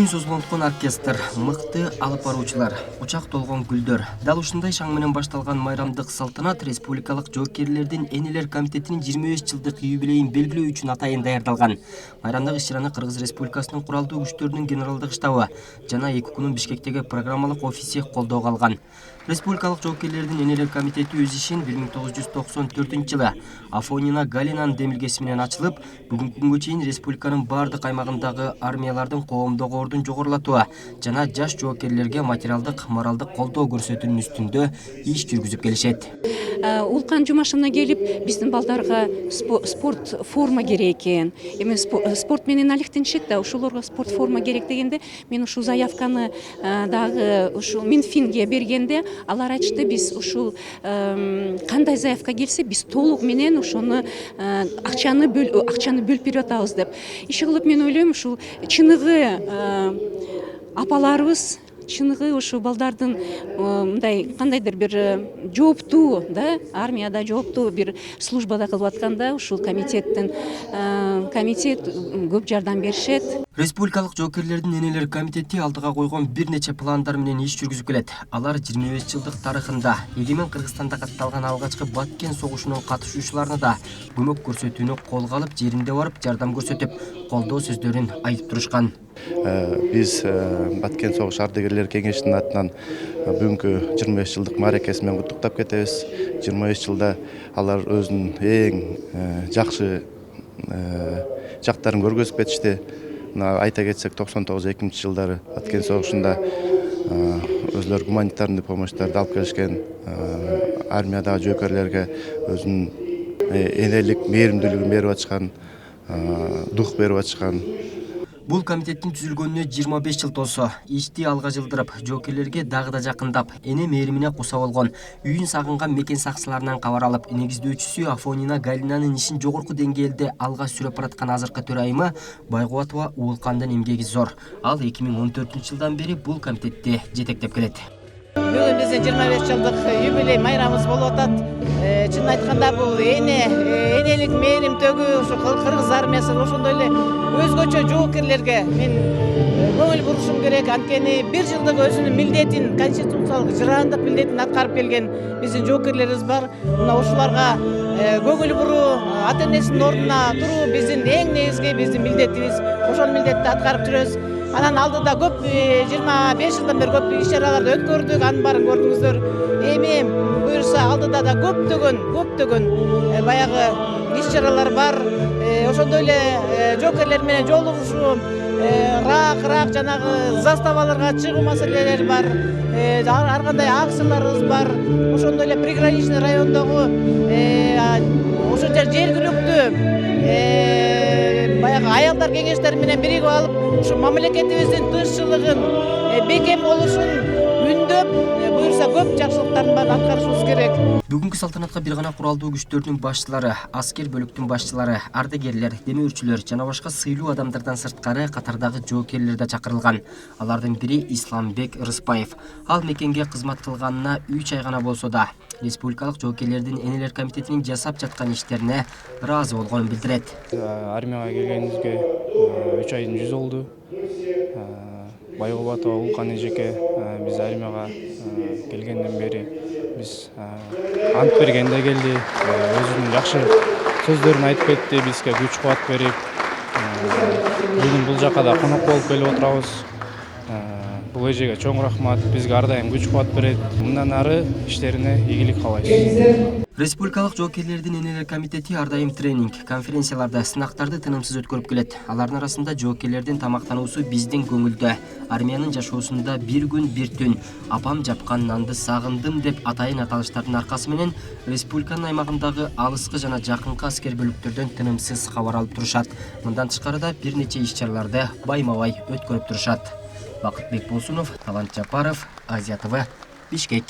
Күн созулонткон оркестр, мыкты алып баруучулар, учак толгон гүлдөр. Дал ушундай шаң менен башталган майрамдык салтанат Республикалык жоокерлердин энелер комитетинин 25 жылдык юбилейин белгилөө үчүн атайын даярдалган. Майрамдык иш-чараны Кыргыз Республикасынын куралдуу күчтөрүнүн генералдык штабы жана ЭКУКнун Бишкектеги программалык офиси колдоого алган. Республикалык жоокерлердин энелер комитети өз ишин 1994-жылы Афонина Галинанын демилгеси менен ачылып, бүгүнкү күнгө чейин республиканын бардык аймагындагы армиялардын коомдогу ордун жогорулатуу жана жаш жоокерлерге материалдык, моралдык колдоо көрсөтүүнүн үстүндө иш жүргүзүп келишет. Улкан жумашына келип, биздин балдарга спорт форма керек экен. Эми спорт менен алектенишет да, ушуларга спорт форма керек дегенде, мен ушул заявканы дагы ушул Минфинге бергенде, алар айтышты, биз ушул кандай заявка келсе, биз толук менен ошону акчаны бөлүп берип атабыз деп. Иши кылып мен ойлойм, ушул чыныгы апаларыбыз, чыныгы ошо балдардын мындай кандайдыр бир жооптуу да, армияда жооптуу бир службада кылып атканда, ушул комитет көп жардам беришет. Республикалык жоокерлердин энелер комитети алдыга койгон бир нече пландар менен иш жүргүзүп келет. Алар 25 жылдык тарыхында эгемен Кыргызстанда катталган алгачкы Баткен согушунун катышуучуларына да көмөк көрсөтүүнү колго алып, жеринде барып жардам көрсөтүп, колдоо сөздөрүн айтып турушкан. Биз Баткен согуш ардагерлер кеңешинин атынан бүгүнкү 25 жылдык мааракеси менен куттуктап кетебиз. 25 жылда алар өзүнүн эң жакшы жактарын көргөзүп кетишти. Айта кетсек, 99-2000 жылдары Баткен согушунда өзлөр гуманитарный помощьтарды алып келишкен, армиядагы жоокерлерге өзүнүн энелик мээримдүүлүгүн берип атышкан, дух берип атышкан. Бул комитеттин түзүлгөнүнө 25 жыл толсо, ишти алга жылдырып, жоокерлерге дагы да жакындап, эне мээримине куса болгон, үйүн сагынган мекен сакчыларынан кабар алып, негиздөөчүсү Афонина Галинанын ишин жогорку деңгээлде алга сүрөп бараткан азыркы төрайымы Байгубатова Уулкандын эмгеги зор. Ал 2014-жылдан бери бул комитетти жетектеп келет. Бүгүн биздин 25 жылдык юбилей майрамыбыз болуп атат. Чынын айтканда бул энелик мээримдүүлүгү ушу Кыргыз армиясы ошондой эле өзгөчө жоокерлерге мен көңүл бурушум керек. Анткени бир жылдык өзүнүн милдетин, конституциялык жыраандык милдетин аткарып келген биздин жоокерлерибиз бар. Мына ушуларга көңүл буруу, ата-энесинин ордуна туруу биздин эң негизги биздин милдетибиз. Ошол милдетти аткарып жүрөбүз. Анан алдыда көп 25 жылдан бери көп иш-чараларды өткөрдүк, анын баарын көрдүңүздөр. Эми буюрса алдыда да көптөгөн баягы иш-чаралар бар. Ошондой эле жоокерлер менен жолугушуу, раак жанагы заставаларга чыгуу маселелери бар. Ар кандай акцияларыбыз бар. Ошондой эле приграничный райондогу ошо жергиликтүү баягы аялдар кеңештери менен биригип алып, ушу мамлекетибиздин тынччылыгын, бекем болушун үндөп, буюрса көп жакшылыктардын баарын аткарышыбыз керек. Бүгүнкү салтанатка бир гана куралдуу күчтөрдүн башчылары, аскер бөлүктүн башчылары, ардагерлер, демөөрчүлөр жана башка сыйлуу адамдардан сырткары катардагы жоокерлер да чакырылган. Алардын бири Исламбек Рыспаев. Ал мекенге кызмат кылганына 3 ай гана болсо да, Республикалык жоокерлердин энелер комитетинин жасап жаткан иштерине ыраазы болгонун билдирет. Армияга келгенибизге 3 айдын жүзү болду. Байгубатова Уулкан эжеке биз армияга келгенден бери биз ант бергенде келди, өзүнүн жакшы сөздөрүн айтып кетти, бизге күч кубат берип, бүгүн бул жака да конок болуп келип отурабыз. Бул эжеге чоң рахмат, бизге ар дайым күч кубат берет. Мындан ары иштерине ийгилик каалайбыз. Республикалык жоокерлердин энелер комитети ар дайым тренинг, конференцияларды, сынактарды тынымсыз өткөрүп келет. Алардын арасында жоокерлердин тамактануусу биздин көңүлдө. Армиянын жашоосунда бир күн бир түн, апам жапкан нанды сагындым деп атайын аталыштардын аркасы менен республиканын аймагындагы алыскы жана жакынкы аскер бөлүктөрдөн тынымсыз кабар алып турушат. Мындан тышкарыда бир нече иш-чараларды байма-бай өткөрүп турушат. Бакытбек Болсунов, Талант Жапаров, Азия ТВ, Бишкек.